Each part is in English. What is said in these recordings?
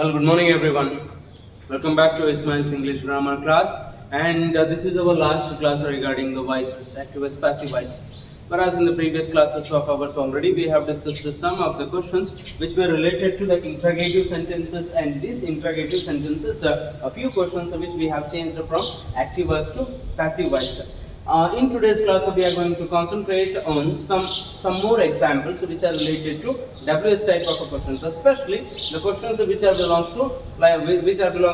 Well, good morning everyone. Welcome back to Ismail's English grammar class. And this is our last class regarding the voices, active voice, passive voice. Whereas in the previous classes of ours already we have discussed some of the questions which were related to the interrogative sentences, and these interrogative sentences, a few questions which we have changed from active voice to passive voice. In today's class, we are going to concentrate on some more examples which are related to WS type of questions, especially the questions which are belongs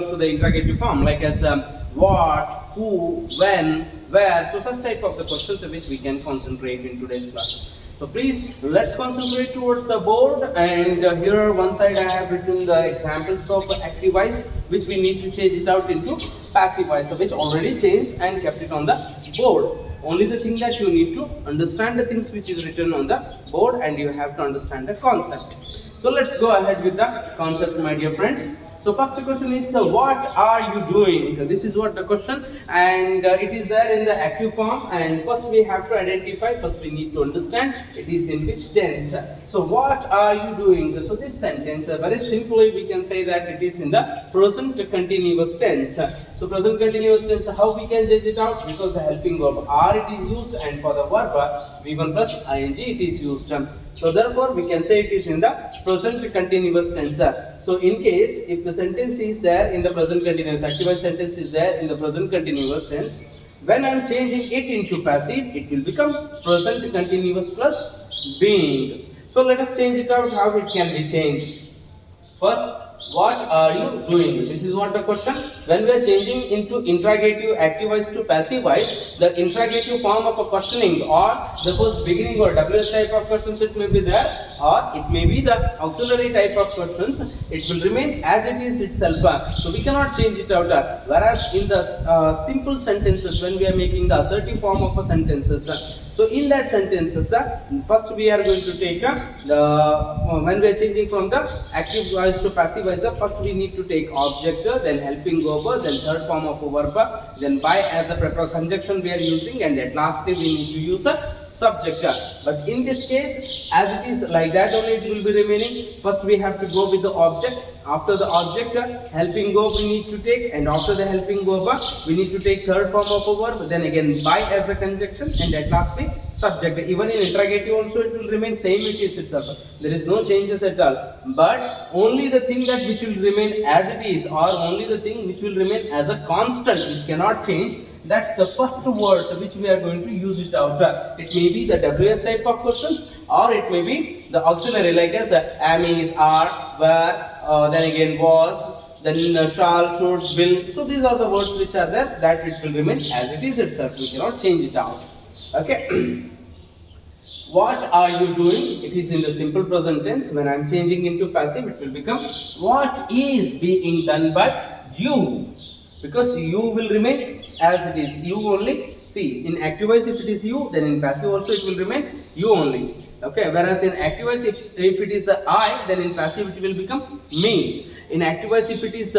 to the interrogative form, like as what, who, when, where. So such type of the questions which we can concentrate in today's class. So please, let's concentrate towards the board, and here one side I have written the examples of active voice which we need to change it out into passive voice, which already changed and kept it on the board. Only the thing that you need to understand the things which is written on the board, and you have to understand the concept. So let's go ahead with the concept, my dear friends. So first question is, what are you doing? This is what the question, and it is there in the active form, and first we have to identify, first we need to understand it is in which tense. So what are you doing? So this sentence, very simply we can say that it is in the present continuous tense. So present continuous tense, how we can judge it out? Because the helping verb are it is used, and for the verb V1 plus ing it is used. So therefore we can say it is in the present continuous tense. So in case if the sentence is there in the present continuous, active voice sentence is there in the present continuous tense, when I am changing it into passive, it will become present continuous plus being. So let us change it out. How it can be changed? First, what are you doing? This is what the question. When we are changing into interrogative active voice to passive voice, the interrogative form of a questioning, or the first beginning or WS type of questions, it may be there, or it may be the auxiliary type of questions. It will remain as it is itself. So we cannot change it out. Whereas in the simple sentences, when we are making the assertive form of a sentences, so in that sentences, first we are going to take when we are changing from the active voice to passive voice, first we need to take object, then helping verb, then third form of a verb, then by as a proper conjunction we are using, and at lastly we need to use a subject. But in this case, as it is like that only it will be remaining. First we have to go with the object. After the object, helping verb we need to take, and after the helping verb we need to take third form of a verb, then again by as a conjunction, and at lastly subject. Even in interrogative also it will remain same it is itself. There is no changes at all. But only the thing that which will remain as it is, or only the thing which will remain as a constant which cannot change, that's the first words which we are going to use it out. It may be the WS type of questions, or it may be the auxiliary like as am, is, are, were, then again was, then shall, should, will. So these are the words which are there, that it will remain as it is itself. We cannot change it out. Okay. What are you doing? It is in the simple present tense. When I am changing into passive, it will become what is being done by you, because you will remain as it is, you only. See, in active voice if it is you, then in passive also it will remain you only. Okay, whereas in active voice if it is I, then in passive it will become me. In active voice if it is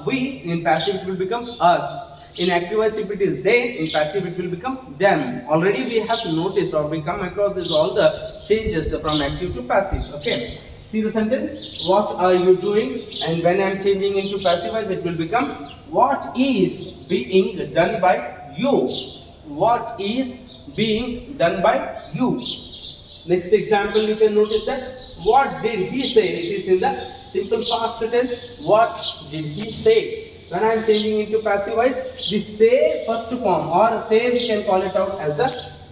we, in passive it will become us. In active voice if it is they, in passive it will become them. Already we have noticed, or we come across this all the changes from active to passive. Okay, see the sentence, what are you doing? And when I am changing into passive voice, it will become what is being done by you. What is being done by you. Next example, you can notice that what did he say? It is in the simple past tense. What did he say? When I am changing into passive voice, the say first form, or say we can call it out as a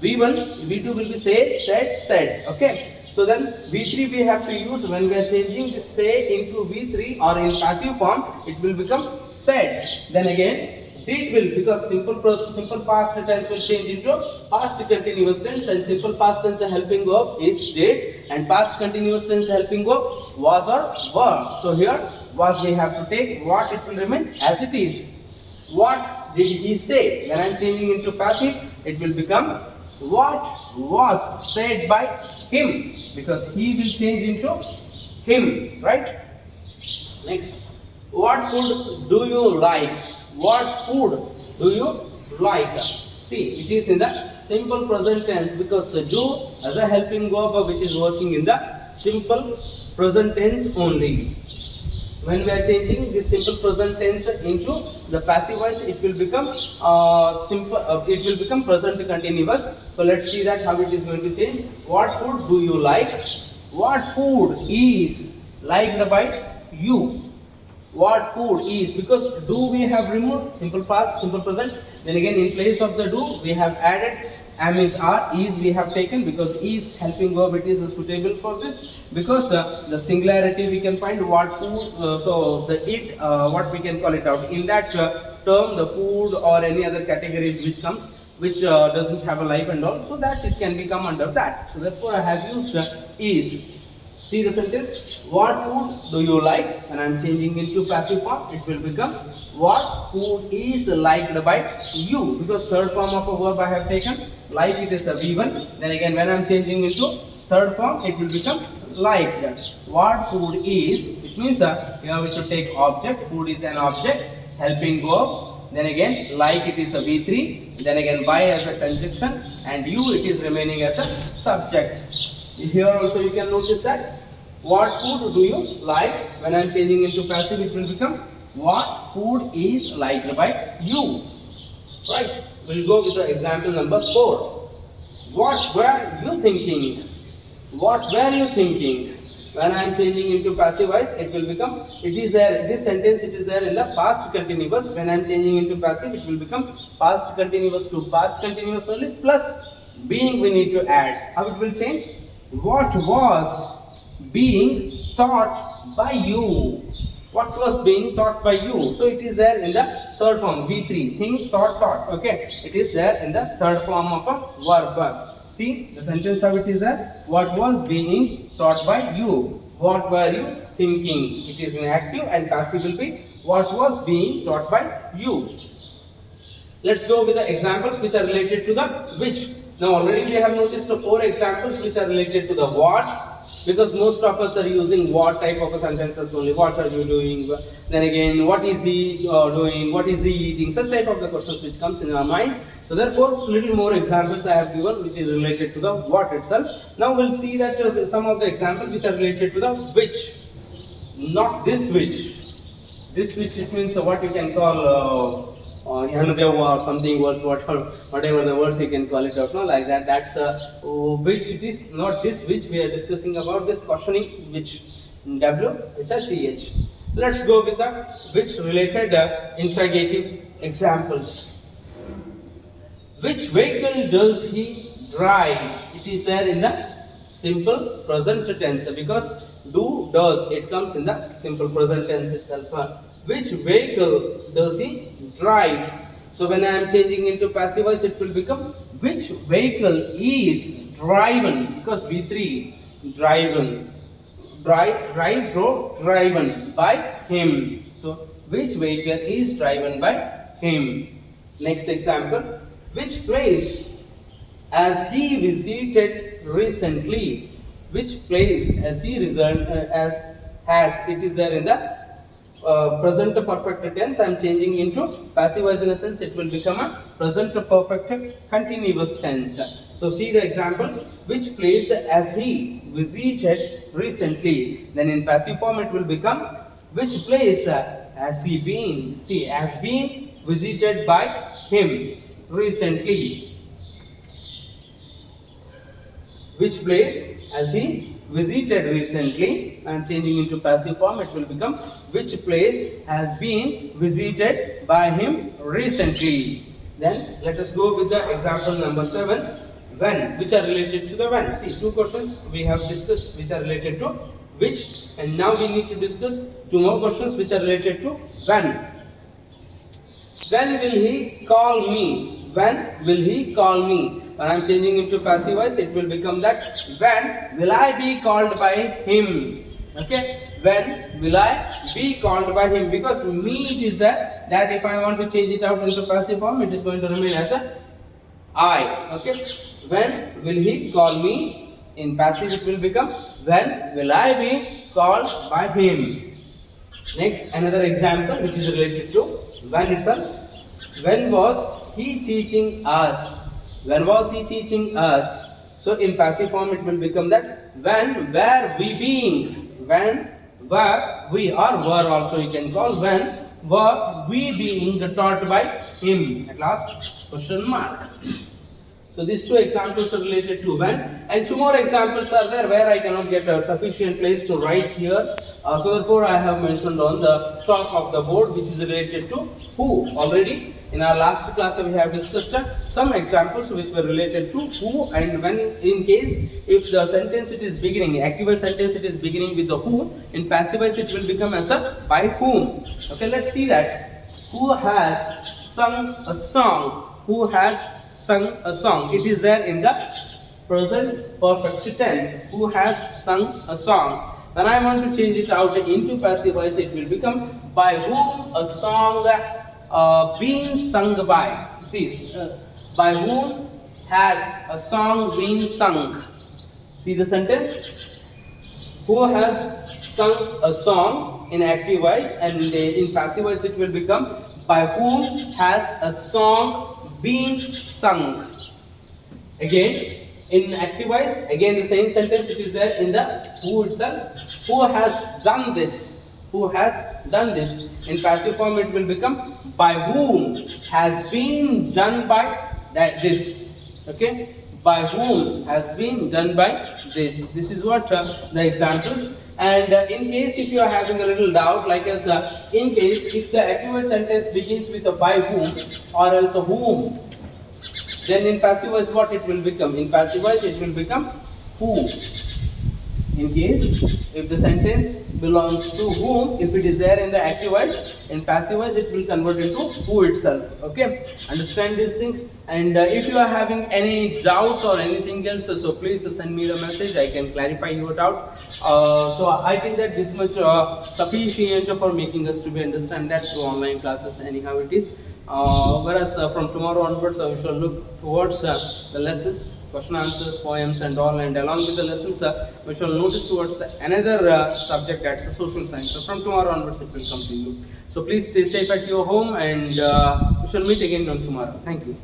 V1, V2 will be say, said, said. Okay. So then V3 we have to use when we are changing the say into V3 or in passive form, it will become said. Then again did will, because simple past tense will change into past continuous tense, and simple past tense helping verb is did, and past continuous tense helping verb was or were. So here was we have to take, what it will remain as it is. What did he say? When I am changing into passive, it will become what was said by him, because he will change into him, right? Next, what food do you like? What food do you like? See, it is in the simple present tense, because do as a helping verb which is working in the simple present tense only. when we are changing this simple present tense into the passive voice, it will become it will become present continuous. So let's see that how it is going to change. What food do you like? What food is liked by you? What food is, because do we have removed simple past, simple present, then again in place of the do we have added am is are, is we have taken, because is helping verb, it is suitable for this, because the singularity we can find what food, so the it, what we can call it out in that term, the food or any other categories which comes, which doesn't have a life and all, so that it can become under that. So therefore I have used is. See the sentence, what food do you like? And I am changing into passive form, it will become what food is liked by you, because third form of a verb I have taken, like it is a V1. Then again when I am changing into third form, it will become like that. What food is, it means here we should take object, food is an object, helping verb. Then again like it is a V3, then again by as a conjunction, and you it is remaining as a subject. Here also you can notice that what food do you like? When I am changing into passive, it will become what food is liked by you. Right? We'll go with the example number 4. What were you thinking? What were you thinking? When I am changing into passive voice, it will become, it is there, this sentence it is there in the past continuous. When I am changing into passive, it will become past continuous to past continuous only, plus being we need to add. How it will change? What was being taught by you? What was being taught by you? So it is there in the third form, V3, think, taught, taught. Okay, it is there in the third form of a verb. See the sentence how it is there. What was being taught by you? What were you thinking? It is in active, and passive will be what was being taught by you. Let's go with the examples which are related to the which. Now already we have noticed the 4 examples which are related to the what, because most of us are using what type of a sentences only. What are you doing? Then again, what is he doing? What is he eating? Such type of the questions which comes in our mind. So therefore, little more examples I have given which is related to the what itself. Now we'll see that some of the examples which are related to the which, not this which. This which, it means what you can call or something words, whatever the words you can call it out, no, like that. That's which. It is not this which we are discussing about, this questioning which, W-H-I-C-H. Let's go with the which related interrogative examples. Which vehicle does he drive? It is there in the simple present tense, because do, does, it comes in the simple present tense itself. Which vehicle does he drive? So when I am changing into passive voice, it will become which vehicle is driven, because V3, driven, driven by him. So which vehicle is driven by him? Next example, which place as he visited recently? Which place as he has, it is there in the present perfect tense. I am changing into passive voice in a sense, it will become a present perfect continuous tense. So see the example, which place as he visited recently. Then in passive form it will become which place has he been. See, has been visited by him recently. Which place has he visited recently? I am changing into passive form, it will become which place has been visited by him recently. Then let us go with the example number 7, when, which are related to the when. See, 2 questions we have discussed which are related to which, and now we need to discuss 2 more questions which are related to when. When will he call me? When will he call me? When I am changing into passive voice, it will become that when will I be called by him? Okay, when will I be called by him? Because me it is that if I want to change it out into passive form, it is going to remain as a I. Okay, when will he call me? In passive it will become when will I be called by him? Next, another example which is related to when itself. When was he teaching us? When was he teaching us? So in passive form it will become that when were we being? When were we, or were also you can call, when were we being taught by him? At last, question mark. So these two examples are related to when, and two more examples are there where I cannot get a sufficient place to write here. So therefore I have mentioned on the top of the board, which is related to who. Already in our last class we have discussed some examples which were related to who and when. In case if the sentence it is beginning, active sentence it is beginning with the who, in passive voice it will become as a by whom. Okay, let's see that. Who has sung a song? Who has sung a song? It is there in the present perfect tense. Who has sung a song? When I want to change it out into passive voice, it will become by whom a song being sung by. See, by whom has a song been sung? See the sentence. Who has sung a song in active voice, and in passive voice it will become by whom has a song been sung. Again, in active voice, again the same sentence it is there in the who itself. Who has done this? Who has done this? In passive form it will become by whom has been done by this. Okay, by whom has been done by this. This is what the examples. And in case if you are having a little doubt, like as in case if the active sentence begins with a by whom or else a whom, then in passive voice what it will become? In passive voice it will become who. In case if the sentence belongs to whom, if it is there in the active voice, in passive voice it will convert into who itself. Okay, understand these things. And if you are having any doubts or anything else, so please send me the message. I can clarify your doubt. So I think that this much sufficient for making us to be understand that through online classes anyhow it is. Whereas from tomorrow onwards we shall look towards the lessons, question answers, poems and all, and along with the lessons we shall notice towards another subject, that's the social science. So from tomorrow onwards it will come to you. So please stay safe at your home, and we shall meet again on tomorrow. Thank you.